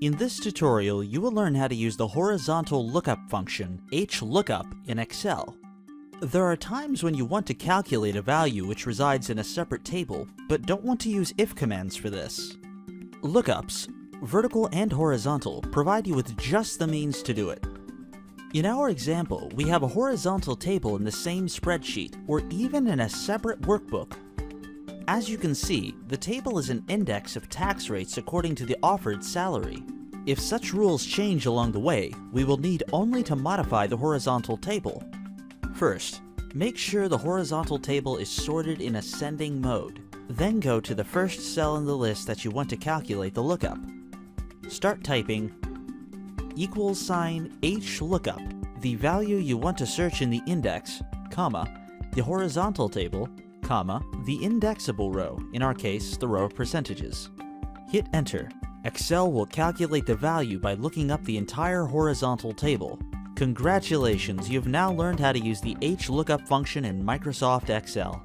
In this tutorial, you will learn how to use the horizontal lookup function, HLOOKUP, in Excel. There are times when you want to calculate a value which resides in a separate table, but don't want to use if commands for this. Lookups, vertical and horizontal, provide you with just the means to do it. In our example, we have a horizontal table in the same spreadsheet, or even in a separate workbook. As you can see, the table is an index of tax rates according to the offered salary. If such rules change along the way, we will need only to modify the horizontal table. First, make sure the horizontal table is sorted in ascending mode. Then go to the first cell in the list that you want to calculate the lookup. Start typing $HLOOKUP, the value you want to search in the index, comma, the horizontal table, comma, the indexable row, in our case, the row of percentages. Hit enter. Excel will calculate the value by looking up the entire horizontal table. Congratulations, you've now learned how to use the HLOOKUP function in Microsoft Excel.